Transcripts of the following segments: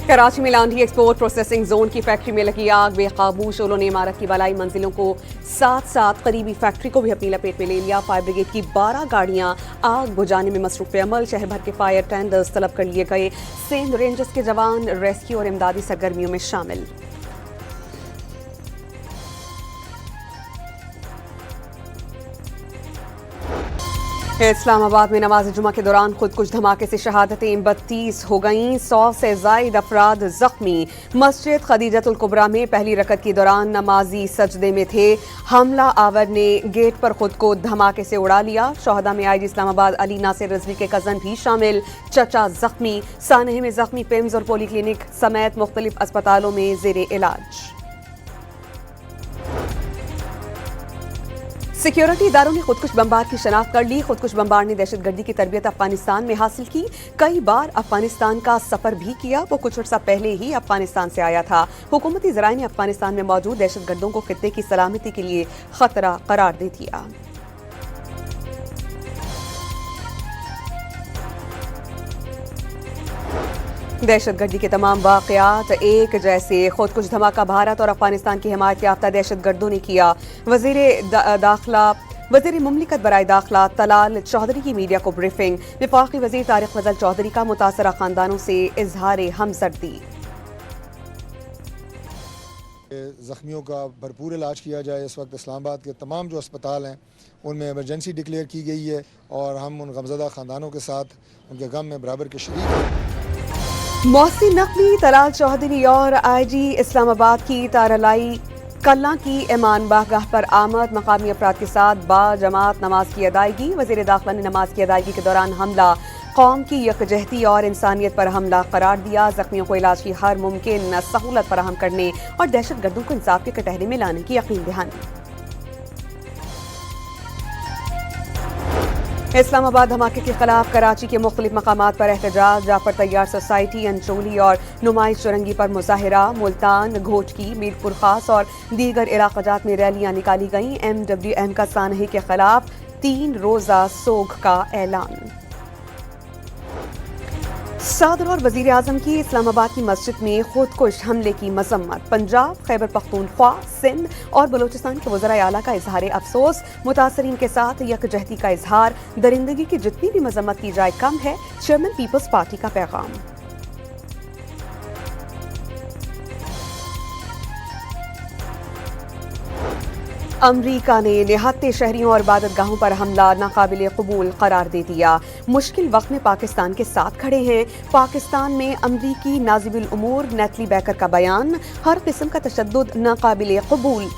कराची में लांडी export processing zone की factory में लगी आग बेकाबू शोलों ने इमारत की बलाई मंजिलों को साथ साथ करीबी फैक्ट्री को भी अपनी लपेट में ले लिया। फायर ब्रिगेड की 12 गाड़ियां आग बुझाने में मसरूफ अमल। शहर भर के फायर टेंडर्स तलब कर लिए गए। सिंध रेंजर्स के जवान रेस्क्यू और इमदादी सरगर्मियों में शामिल। इस्लामाबाद में नमाज जुमा के दौरान खुदकुश धमाके से शहादतें 32 हो गईं। 100 से जायद अफराद जख्मी। मस्जिद खदीजतुल कुबरा में पहली रकत के दौरान नमाजी सजदे में थे। हमला आवर ने गेट पर खुद को धमाके से उड़ा लिया। शोहदा में आईजी इस्लामाबाद अली नासिर रिजवी के कजन भी शामिल। चचा जख्मी। सानहे में जख्मी पिम्स और पोली क्लिनिक समेत मुख्तलिफ अस्पतालों में जेर इलाज। सिक्योरिटी इदारों ने खुदकुश बमबार की शनाख्त कर ली। खुदकुश बमबार ने दहशतगर्दी की तरबियत अफगानिस्तान में हासिल की। कई बार अफगानिस्तान का सफर भी किया। वो कुछ अर्सा पहले ही अफगानिस्तान से आया था। हुकूमती ज़राए ने अफगानिस्तान में मौजूद दहशतगर्दों को खित्ते की सलामती के लिए खतरा करार दे दिया। दहशतगर्दी के तमाम वाक़यात एक जैसे। खुदकुश धमाका भारत और अफगानिस्तान की हिमायत याफ्ता दहशतगर्दों ने किया। वज़ीर मुमलिकत बराए दाखिला तलाल चौधरी की मीडिया को ब्रीफिंग। वफाकी वज़ीर तारिक फजल चौधरी का मुतासरा खानदानों से इजहार हमदर्दी। ज़ख्मियों का भरपूर इलाज किया जाए। इस वक्त इस्लामाबाद के तमाम जो अस्पताल हैं उनमें इमरजेंसी डिक्लेयर की गई है और हम उन गमज़दा खानदानों के साथ उनके गम में बराबर के शरीक हैं। मोहसिन नकवी, तलाल चौधरी और आईजी इस्लामाबाद की तारलाई कल्ला की ईमान बारगाह पर आमद। मकामी अफराद के साथ बाजमात नमाज की अदायगी। वज़ीर दाखिला ने नमाज की अदायगी के दौरान हमला कौम की यकजहती और इंसानियत पर हमला करार दिया। जख्मियों को इलाज की हर मुमकिन सहूलत फराहम करने और दहशतगर्दों को इंसाफ के कटहरे में लाने की यकीन दहानी। इस्लामाबाद धमाके के खिलाफ कराची के मुख्तलिफ मकामात पर एहतजाज। जाफर तैयार सोसाइटी, अंचोली और नुमाइश चुरंगी पर मुजाहिरा। मुल्तान, घोटकी, मीरपुर खास और दीगर इलाकाजात में रैलियां निकाली गईं। MWM का सानहे के खिलाफ 3 रोज़ा सोग का ऐलान। सदर और वज़ीर आज़म की इस्लामाबाद की मस्जिद में खुदकुश हमले की मजम्मत। पंजाब, खैबर पख्तूनख्वा, सिंध और बलूचिस्तान के वज़राए आला का इजहार अफसोस। मुतासरीन के साथ यकजहती का इजहार। दरिंदगी की जितनी भी मजम्मत की जाए कम है। चेयरमैन पीपल्स पार्टी का पैगाम। अमरीका ने निहत्ते शहरियों और इबादतगाहों पर हमला नाकाबिले कबूल करार दे दिया। मुश्किल वक्त में पाकिस्तान के साथ खड़े हैं। पाकिस्तान में अमरीकी नाज़िबुल उमूर नेटली बैकर का बयान। हर किस्म का तशद्दुद नाकाबिले कबूल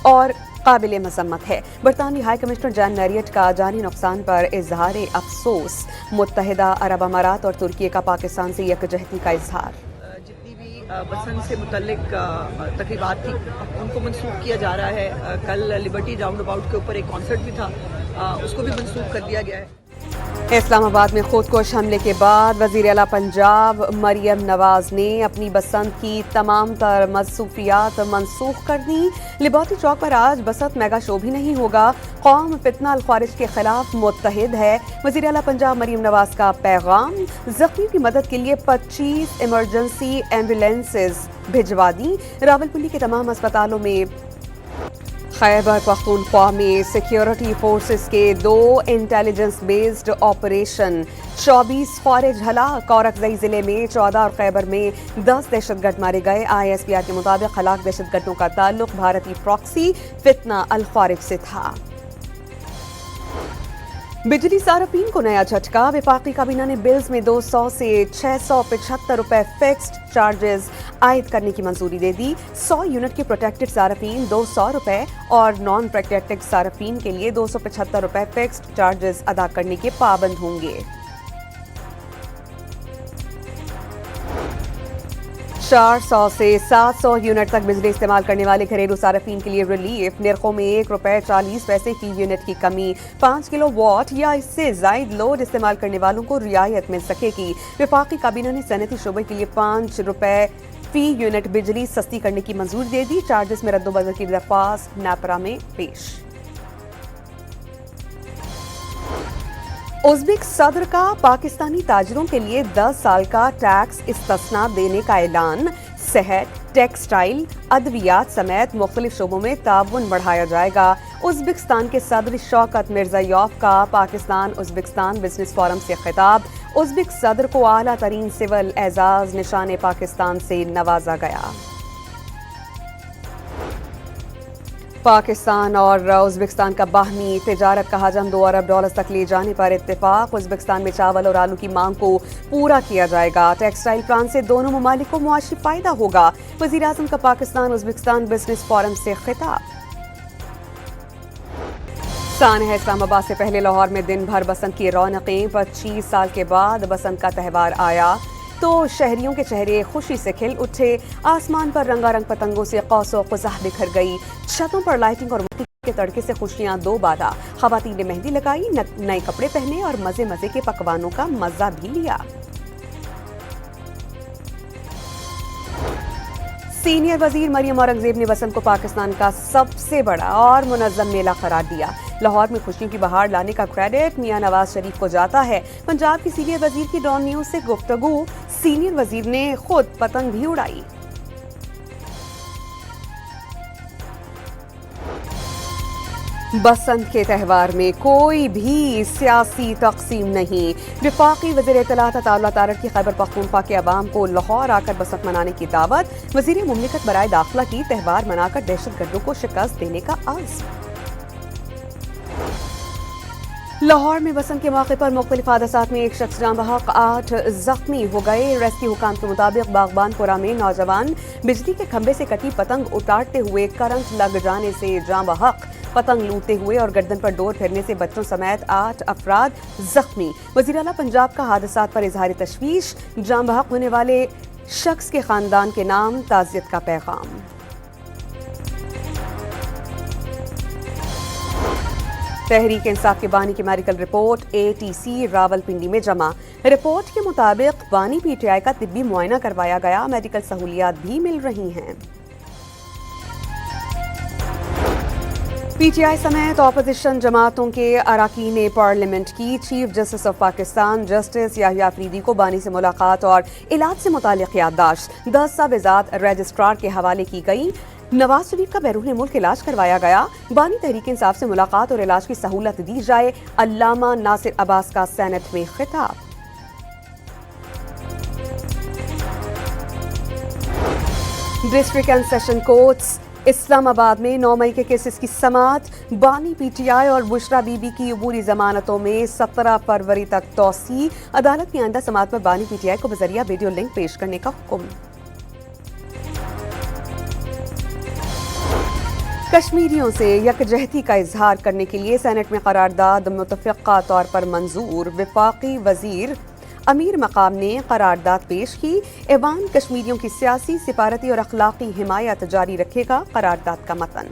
और काबिले मजम्मत है। बरतानवी हाई कमिश्नर जॉन मैरियट का जानी नुकसान पर इजहार अफसोस। मुत्तहिदा अरब अमारात और तुर्की का पाकिस्तान से यकजहती का इजहार। बसंत से मुतल्लिक तकरीबात थी उनको मनसूख किया जा रहा है। कल लिबर्टी राउंड अबाउट के ऊपर एक कॉन्सर्ट भी था, उसको भी मनसूख कर दिया गया है। इस्लामाबाद में खुदकुश हमले के बाद वज़ीर आला पंजाब मरियम नवाज ने अपनी बसंत की तमाम तर मसरूफियात मनसूख कर दी। लिबर्टी चौक पर आज बसंत मेगा शो भी नहीं होगा। कौम फितना अल ख्वारिज के खिलाफ मुत्तहिद है। वज़ीर आला पंजाब मरियम नवाज का पैगाम। जख्मियों की मदद के लिए 25 इमरजेंसी एम्बुलेंसेज भिजवा दी। रावलपिंडी के तमाम अस्पतालों में। खैबर पख्तूनख्वा में सिक्योरिटी फोर्सेस के 2 इंटेलिजेंस बेस्ड ऑपरेशन। 24 ख्वारिज हलाक। औरकजई जिले में 14 और खैबर में 10 दहशतगर्द मारे गए। ISPR के मुताबिक हलाक दहशतगर्दों का ताल्लुक भारतीय प्रॉक्सी फितना अल ख्वारिज से था। बिजली सार्फिन को नया झटका। वफाकी काबीना ने बिल्स में 200 से 675 रुपए फिक्स्ड चार्जेस आयद करने की मंजूरी दे दी। 100 यूनिट के प्रोटेक्टेड सार्फिन 200 रुपए और नॉन प्रोटेक्टेड सार्फिन के लिए 275 रुपए फिक्स्ड चार्जेस अदा करने के पाबंद होंगे। 400 से 700 यूनिट तक बिजली इस्तेमाल करने वाले घरेलू सार्फिन के लिए रिलीफ। निर्खों में ₹1.40 की यूनिट की कमी। 5 किलो वाट या इससे जायद लोड इस्तेमाल करने वालों को रियायत मिल सकेगी। वफाकी काबीना ने सनती शोबे के लिए ₹5 फी यूनिट बिजली सस्ती करने की मंजूरी दे दी। चार्जेस में रद्दोबदल की दरख्वास्त नापरा में पेश। उज़्बेक सदर का पाकिस्तानी ताजिरों के लिए 10 साल का टैक्स इस्तिस्ना देने का ऐलान। सेहत, टेक्सटाइल, अद्वियात समेत मुख्तलिफ शोबों में ताउन बढ़ाया जाएगा। उज़्बेकिस्तान के सदर शौकत मिर्ज़ायोव का पाकिस्तान उज़्बेकिस्तान बिजनेस फोरम से खिताब। उज़्बेक सदर को आला तरीन सिविल एजाज निशान पाकिस्तान से नवाजा गया। पाकिस्तान और उज़्बेकिस्तान का बाहमी तिजारत का हजम $2 अरब तक ले जाने पर इत्तेफाक। उज़्बेकिस्तान में चावल और आलू की मांग को पूरा किया जाएगा। टेक्सटाइल प्लांट से दोनों ममालिक को मुआशी फायदा होगा। वज़ीर-ए-आज़म का पाकिस्तान उज़्बेकिस्तान बिजनेस फोरम से खिताब। सानह इस्लामाबाद से पहले लाहौर में दिन भर बसंत की रौनकें। 25 साल के बाद बसंत का त्यौहार आया तो शहरियों के चेहरे खुशी से खिल उठे। आसमान पर रंगारंग पतंगों से कौसो क़ुज़ह बिखर गई। छतों पर लाइटिंग और मक्की के तड़के से खुशियां दो बादा। ख़वातीन ने मेहंदी लगाई, नए कपड़े पहने और मजे मजे के पकवानों का मजा भी लिया। सीनियर वजीर मरियम औरंगजेब ने बसंत को पाकिस्तान का सबसे बड़ा और मुनज़्ज़म मेला करार दिया। लाहौर में खुशियों की बहार लाने का क्रेडिट मियां नवाज शरीफ को जाता है। पंजाब की सीनियर वजीर की डॉन न्यूज से गुफ्तगू। सीनियर वजीर ने खुद पतंग भी उड़ाई। बसंत के त्यौहार में कोई भी सियासी तक़सीम नहीं। वफाकी वज़ीर इत्तलात अताउल्लाह तारड़ की खैबर पख्तूनख्वा के अवाम को लाहौर आकर बसंत मनाने की दावत। वज़ीर मुमलिकत बराए दाखिला की त्यौहार मनाकर दहशतगर्दों को शिकस्त देने का आज़्म। लाहौर में बसंत के मौके पर मुख्तलिफ हादसात में एक शख्स जाँ बहक, 8 जख्मी हो गए। रेस्क्यू हुकाम के मुताबिक बागबानपुरा में नौजवान बिजली के खंभे से कटी पतंग उतारते हुए करंट लग जाने से जाँ बहक। पतंग लूटते हुए और गर्दन पर डोर फिरने से बच्चों समेत 8 अफराद जख्मी। वज़ीर आला पंजाब का हादसात पर इजहार तशवीश। जाँ बहक होने वाले शख्स के खानदान के नाम ताज़ियत का पैगाम। तहरीक इंसाफ के बानी की मेडिकल रिपोर्ट ATC रावलपिंडी में जमा। रिपोर्ट के मुताबिक बानी PTI का तिब्बी मुआयना करवाया गया। मेडिकल सहूलियात भी मिल रही हैं। PTI समेत अपोजिशन जमातों के अरकान पार्लियामेंट की chief justice of Pakistan justice Yahya Afridi को बानी से मुलाकात और इलाज से मुतालिक याददाश्त 10 दस्तावेजात रजिस्ट्रार के हवाले की गई। नवाज शरीफ का बैरून मुल्क इलाज करवाया गया। बानी तहरीक इंसाफ से मुलाकात और इलाज की सहूलत दी जाए। अल्लामा नासिर अब्बास का सेनेट में खिताब। District and session courts Islamabad में 9 मई के केसेस की समाअत। बानी PTI और बुशरा बीबी की अबूरी जमानतों में 17 फरवरी तक तौसी। अदालत की आइंदा समाअत पर बानी PTI को बजरिया वीडियो लिंक पेश करने का हुक्म। कश्मीरियों से यकजहती का इजहार करने के लिए सेनेट में करारदाद मुतफ़िक़ा तौर पर मंजूर। वफाकी वजीर अमीर मकाम ने करारदाद पेश की। ऐवान कश्मीरियों की सियासी, सिफारती और अखलाकी हिमायत जारी रखेगा। करारदाद का मतन।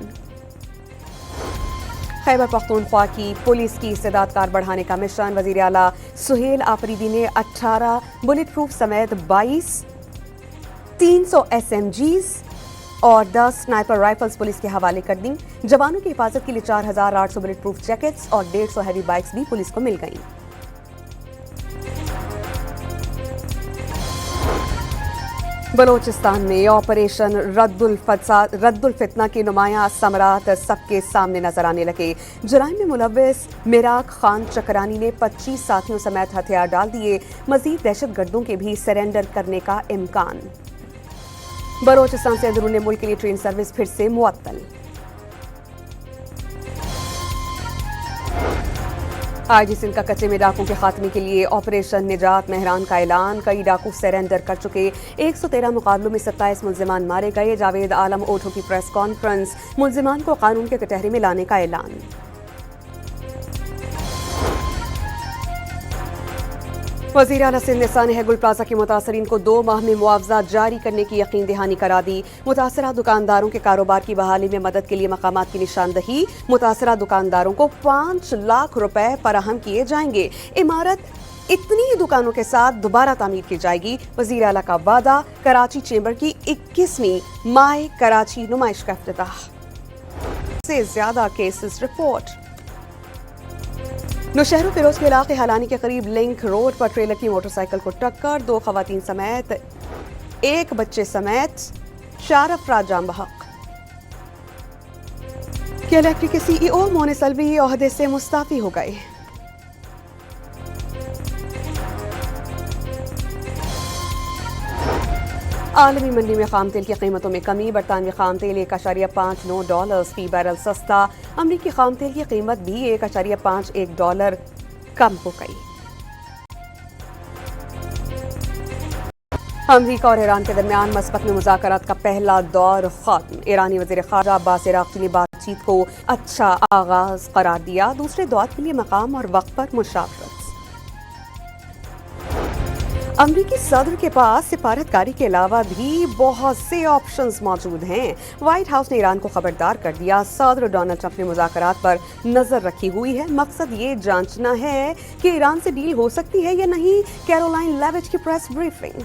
खैबर पख्तूनख्वा की पुलिस की इस्तेदाद बढ़ाने का मिशन। वज़ीर आला सुहेल आफरीदी ने 18 बुलेट प्रूफ समेत 22 300 SMGs और 10 स्नाइपर राइफल्स पुलिस के हवाले कर दी। जवानों की हिफाजत के लिए 4800 बुलेट प्रूफ जैकेट्स और 150 हैवी बाइक्स भी पुलिस को मिल गईं। बलोचिस्तान में ऑपरेशन रद्दुल फितना के नुमायां समरात सबके सामने नजर आने लगे। जराइम में मुलव्विस मिराग खान चकरानी ने 25 साथियों समेत हथियार डाल दिए। मजीद दहशतगर्दों के भी सरेंडर करने का इम्कान। बलोचिस्तान से अंदरूनी मुल्क के लिए ट्रेन सर्विस फिर से मुअत्तल। आईजी सिंध का कच्चे में डाकू के खात्मे के लिए ऑपरेशन निजात मेहरान का ऐलान। कई डाकू सरेंडर कर चुके। 113 मुकाबलों में 27 मुल्जिमान मारे गए। जावेद आलम ओठो की प्रेस कॉन्फ्रेंस। मुल्जिमान को कानून के कटहरे में लाने का ऐलान। वज़ीर आला सिंध ने सानह गुल प्लाजा के मुतासरीन को 2 माह में मुआवजा जारी करने की यकीन दहानी करा दी। मुतासरा दुकानदारों के कारोबार की बहाली में मदद के लिए मकामात की निशानदही। मुतासरा दुकानदारों को 5 लाख रुपए फराहम किए जाएंगे। इमारत इतनी ही दुकानों के साथ दोबारा तामीर की जाएगी। वज़ीर आला का वादा। कराची चेंबर की 21वीं माय कराची नुमाइश का इफ्तिताह। से ज्यादा केसेस रिपोर्ट। नौशहर फिरोज के इलाके हलानी के करीब लिंक रोड पर ट्रेलर की मोटरसाइकिल को टक्कर, 2 खवातीन समेत 1 बच्चे समेत 4 अफराद जान बहक। के इलेक्ट्रिक के CEO मोनिस अलवी ओहदे से मुस्ताफी हो गए। आलमी मंडी में खाम तेल की कीमतों में कमी, बरतानवी खाम तेल $1.59 फी बैरल सस्ता, अमरीकी खाम तेल की कीमत भी $1.51 कम हो गई। अमरीका और ईरान के दरमियान मस्कत में मुज़ाकरात का पहला दौर खत्म। ईरानी वज़ीर ख़ारजा अब्बास अराग़ची ने बातचीत को अच्छा आगाज करार दिया, दूसरे दौर के लिए मकाम और वक्त पर मुशावरत। अमरीकी सदर के पास सिफारतकारी के अलावा भी बहुत से ऑप्शंस मौजूद हैं। व्हाइट हाउस ने ईरान को खबरदार कर दिया, सदर डोनाल्ड ट्रंप ने मुज़ाकरात पर नजर रखी हुई है, मकसद ये जांचना है कि ईरान से डील हो सकती है या नहीं। कैरोलाइन लेविट की प्रेस ब्रीफिंग।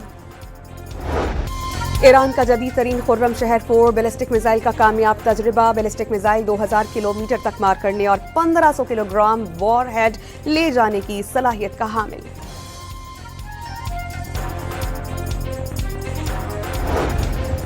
ईरान का जदीद तरीन खुर्रम शहर 4 बैलिस्टिक मिसाइल का कामयाब तजर्बा, बैलिस्टिक मिसाइल 2000 किलोमीटर तक मार करने और 1500 किलोग्राम वॉरहेड ले जाने की सलाहियत का हामिल।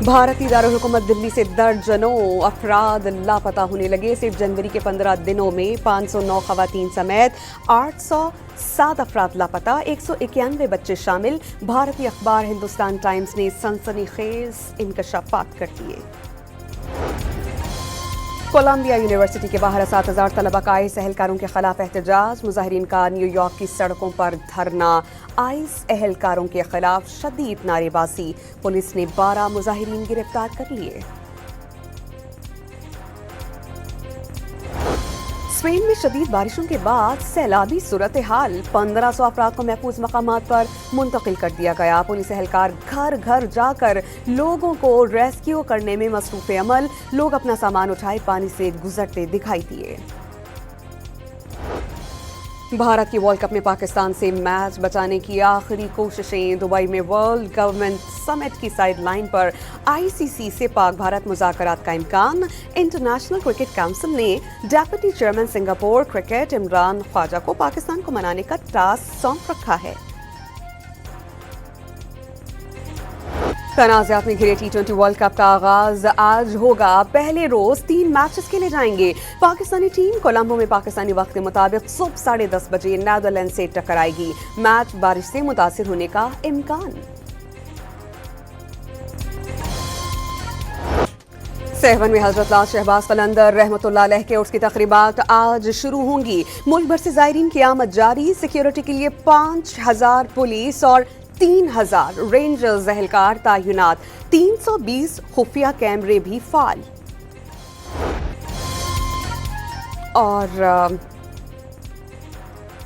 भारतीय दारुल-हुकूमत दिल्ली से दर्जनों अफराद लापता होने लगे। सिर्फ जनवरी के 15 दिनों में 509 खवातीन समेत 807 अफराद लापता, 191 बच्चे शामिल। भारतीय अखबार हिंदुस्तान टाइम्स ने सनसनीखेज इंकशाफात कर दिए। कोलंबिया यूनिवर्सिटी के बाहर 7,000 तलबा का आइस एहलकारों के खिलाफ एहतजाज, मुजाहिरीन का न्यूयॉर्क की सड़कों पर धरना, आइस एहलकारों के खिलाफ शदीद नारेबाजी, पुलिस ने 12 मुजाहिरीन गिरफ्तार कर लिए। स्पेन में शदीद बारिशों के बाद सैलाबी सूरत हाल, 1500 अफराद को महफूज मकामात पर मुंतकिल कर दिया गया। पुलिस एहलकार घर घर जाकर लोगों को रेस्क्यू करने में मसरूफ अमल, लोग अपना सामान उठाए पानी से गुजरते दिखाई दिए। भारत की वर्ल्ड कप में पाकिस्तान से मैच बचाने की आखिरी कोशिशें, दुबई में वर्ल्ड गवर्नमेंट समिट की साइडलाइन पर ICC से पाक भारत मुज़ाकरात का इम्कान। इंटरनेशनल क्रिकेट काउंसिल ने deputy chairman Singapore cricket Imran Khwaja को पाकिस्तान को मनाने का टास्क सौंप रखा है। तनाज़ात में घिरे T20 वर्ल्ड कप का आगाज आज होगा। पहले रोज 3 मैचेस खेले जाएंगे। पाकिस्तानी टीम कोलंबो में पाकिस्तानी वक्त के मुताबिक सुबह 10:30 बजे नीदरलैंड से टकराएगी। मैच बारिश से मुतासिर होने का इम्कान। सहवन में हजरत लाल शहबाज कलंदर रहमतुल्लाह अलैह के उर्स की तकरीबात आज शुरू होंगी। मुल्क भर से ज़ायरीन की आमद जारी। सिक्योरिटी के लिए 5000 पुलिस और 3000 रेंजर्स एहलकार तैनात, 320 खुफिया कैमरे भी फाल। और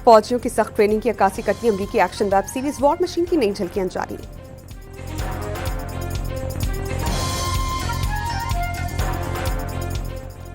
फौजियों की सख्त ट्रेनिंग की अक्कासी करती अमरीकी action web series war machine की नई झलकियां जारी।